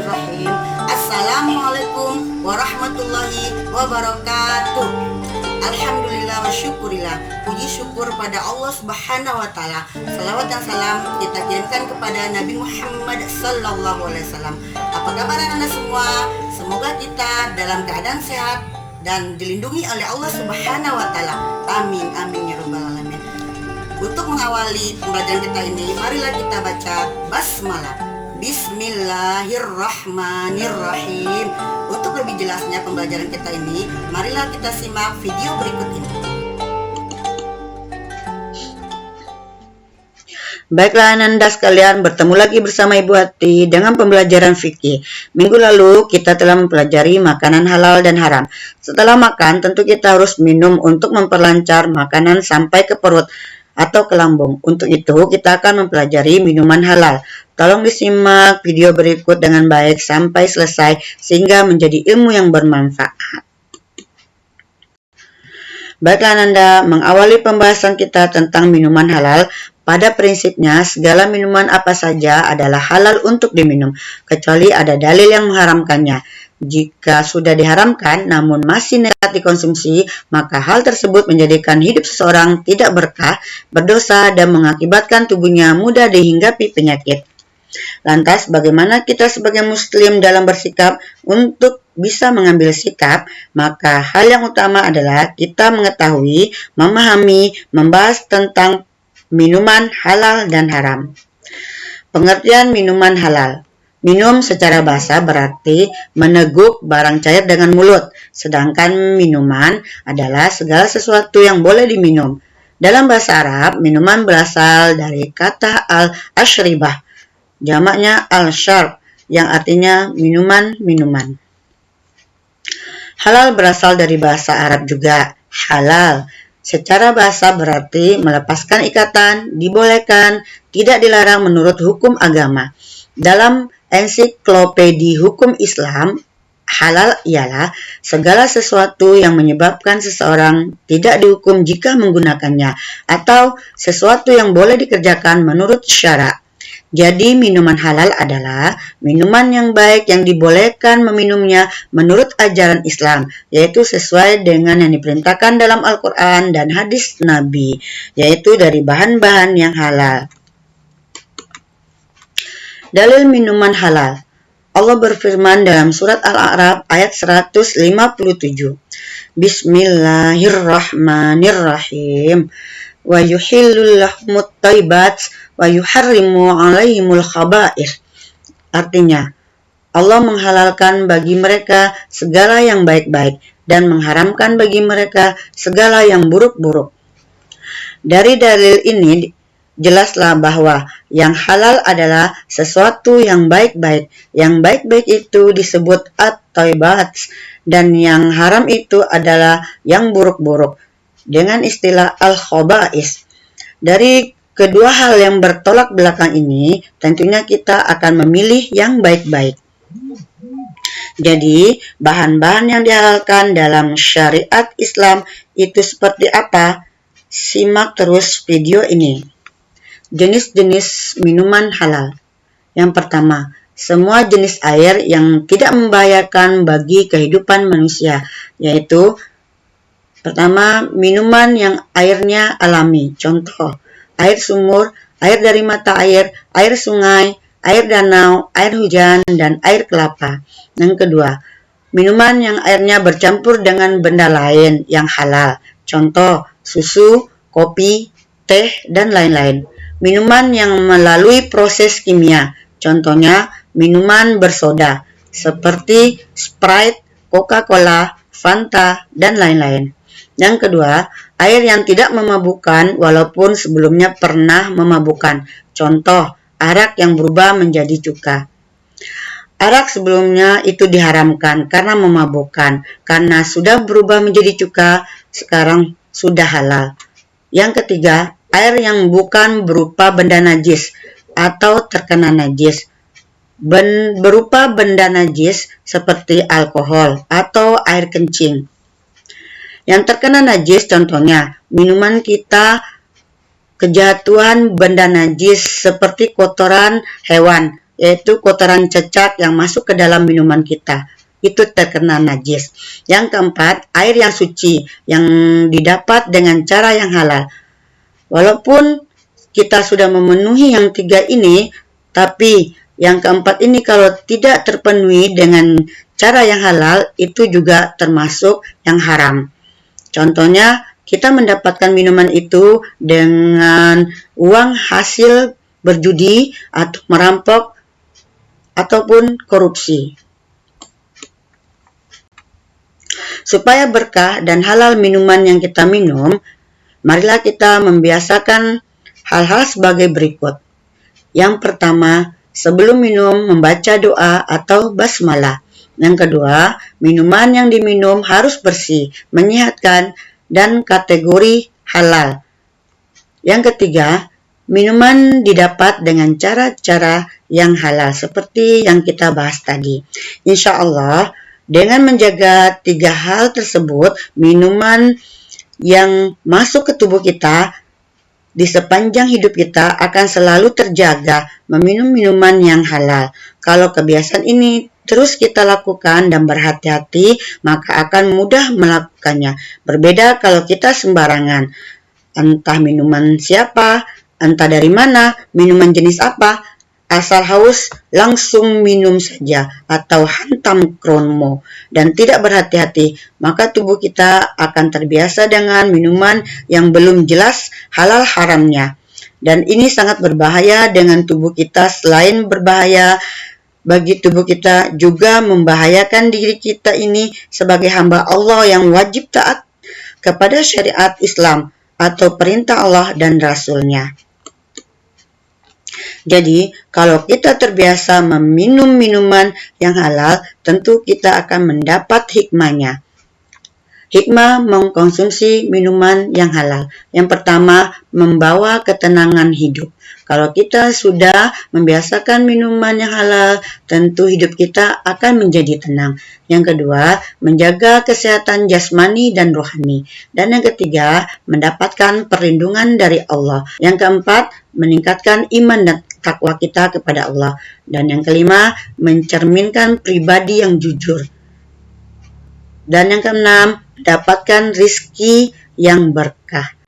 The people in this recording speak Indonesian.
Bismillahirrahmanirrahim. Assalamualaikum warahmatullahi wabarakatuh. Alhamdulillah wa syukurillah. Puji syukur pada Allah Subhanahu wa taala. Salawat dan salam kita kirimkan kepada Nabi Muhammad sallallahu alaihi wasallam. Apa kabar Anda semua? Semoga kita dalam keadaan sehat dan dilindungi oleh Allah Subhanahu wa taala. Amin amin ya rabbal alamin. Untuk mengawali pembelajaran kita ini, marilah kita baca basmalah. Bismillahirrahmanirrahim. Untuk lebih jelasnya pembelajaran kita ini, marilah kita simak video berikut ini. Baiklah Ananda sekalian, bertemu lagi bersama Ibu Hati dengan pembelajaran fikih. Minggu lalu kita telah mempelajari makanan halal dan haram. Setelah makan, tentu kita harus minum untuk memperlancar makanan sampai ke perut atau ke lambung. Untuk itu, kita akan mempelajari minuman halal. Tolong disimak video berikut dengan baik sampai selesai sehingga menjadi ilmu yang bermanfaat. Baiklah Ananda, mengawali pembahasan kita tentang minuman halal. Pada prinsipnya, segala minuman apa saja adalah halal untuk diminum, kecuali ada dalil yang mengharamkannya. Jika sudah diharamkan namun masih nekat dikonsumsi, maka hal tersebut menjadikan hidup seseorang tidak berkah, berdosa, dan mengakibatkan tubuhnya mudah dihinggapi penyakit. Lantas, bagaimana kita sebagai muslim dalam bersikap? Untuk bisa mengambil sikap, maka hal yang utama adalah kita mengetahui, memahami, membahas tentang minuman halal dan haram. Pengertian minuman halal. Minum secara bahasa berarti meneguk barang cair dengan mulut, sedangkan minuman adalah segala sesuatu yang boleh diminum. Dalam bahasa Arab, minuman berasal dari kata al-ashribah, jamaknya al-syarb, yang artinya minuman-minuman. Halal berasal dari bahasa Arab juga, halal. Secara bahasa berarti melepaskan ikatan, dibolehkan, tidak dilarang menurut hukum agama. Dalam Ensiklopedi Hukum Islam, halal ialah segala sesuatu yang menyebabkan seseorang tidak dihukum jika menggunakannya, atau sesuatu yang boleh dikerjakan menurut syara. Jadi minuman halal adalah minuman yang baik yang dibolehkan meminumnya menurut ajaran Islam, yaitu sesuai dengan yang diperintahkan dalam Al-Quran dan hadis Nabi, yaitu dari bahan-bahan yang halal. Dalil minuman halal. Allah berfirman dalam surat Al-A'raf ayat 157. Bismillahirrahmanirrahim. Wa yuhillu lahumut thayyibat wa yuharrimu 'alaihimul khaba'ith. Artinya, Allah menghalalkan bagi mereka segala yang baik-baik dan mengharamkan bagi mereka segala yang buruk-buruk. Dari dalil ini jelaslah bahwa yang halal adalah sesuatu yang baik-baik. Yang baik-baik itu disebut at-thayyibat, dan yang haram itu adalah yang buruk-buruk dengan istilah al-khaba'is. Dari kedua hal yang bertolak belakang ini, tentunya kita akan memilih yang baik-baik. Jadi, bahan-bahan yang dihalalkan dalam syariat Islam itu seperti apa? Simak terus video ini. Jenis-jenis minuman halal. Yang pertama, semua jenis air yang tidak membahayakan bagi kehidupan manusia, yaitu pertama, minuman yang airnya alami. Contoh, air sumur, air dari mata air sungai, air danau, air hujan, dan air kelapa. Yang kedua, minuman yang airnya bercampur dengan benda lain yang halal. Contoh, susu, kopi, teh, dan lain-lain. Minuman yang melalui proses kimia, contohnya minuman bersoda, seperti Sprite, Coca-Cola, Fanta, dan lain-lain. Yang kedua, air yang tidak memabukkan walaupun sebelumnya pernah memabukkan, contoh, arak yang berubah menjadi cuka. Arak sebelumnya itu diharamkan karena memabukkan, karena sudah berubah menjadi cuka, sekarang sudah halal. Yang ketiga, air yang bukan berupa benda najis atau terkena najis, berupa benda najis seperti alkohol atau air kencing. Yang terkena najis contohnya minuman kita kejatuhan benda najis seperti kotoran hewan yaitu kotoran cacat yang masuk ke dalam minuman kita. Itu terkena najis. Yang keempat, air yang suci yang didapat dengan cara yang halal. Walaupun kita sudah memenuhi yang 3 ini, tapi yang keempat ini kalau tidak terpenuhi dengan cara yang halal, itu juga termasuk yang haram. Contohnya, kita mendapatkan minuman itu dengan uang hasil berjudi atau merampok ataupun korupsi. Supaya berkah dan halal minuman yang kita minum, marilah kita membiasakan hal-hal sebagai berikut. Yang pertama, sebelum minum membaca doa atau basmalah. Yang kedua, minuman yang diminum harus bersih, menyehatkan, dan kategori halal. Yang ketiga, minuman didapat dengan cara-cara yang halal seperti yang kita bahas tadi. Insya Allah, dengan menjaga 3 hal tersebut, minuman yang masuk ke tubuh kita di sepanjang hidup kita akan selalu terjaga meminum minuman yang halal. Kalau kebiasaan ini terus kita lakukan dan berhati-hati, maka akan mudah melakukannya. Berbeda kalau kita sembarangan. Entah minuman siapa, entah dari mana, minuman jenis apa, asal haus langsung minum saja atau hantam kronmo dan tidak berhati-hati, maka tubuh kita akan terbiasa dengan minuman yang belum jelas halal haramnya. Dan ini sangat berbahaya dengan tubuh kita. Selain berbahaya bagi tubuh kita, juga membahayakan diri kita ini sebagai hamba Allah yang wajib taat kepada syariat Islam atau perintah Allah dan Rasul-Nya. Jadi, kalau kita terbiasa meminum minuman yang halal, tentu kita akan mendapat hikmahnya. Hikmah mengkonsumsi minuman yang halal. Yang pertama, membawa ketenangan hidup. Kalau kita sudah membiasakan minuman yang halal, tentu hidup kita akan menjadi tenang. Yang kedua, menjaga kesehatan jasmani dan rohani. Dan yang ketiga, mendapatkan perlindungan dari Allah. Yang keempat, meningkatkan iman dan takwa kita kepada Allah. Dan yang kelima, mencerminkan pribadi yang jujur. Dan yang keenam, dapatkan rizki yang berkah.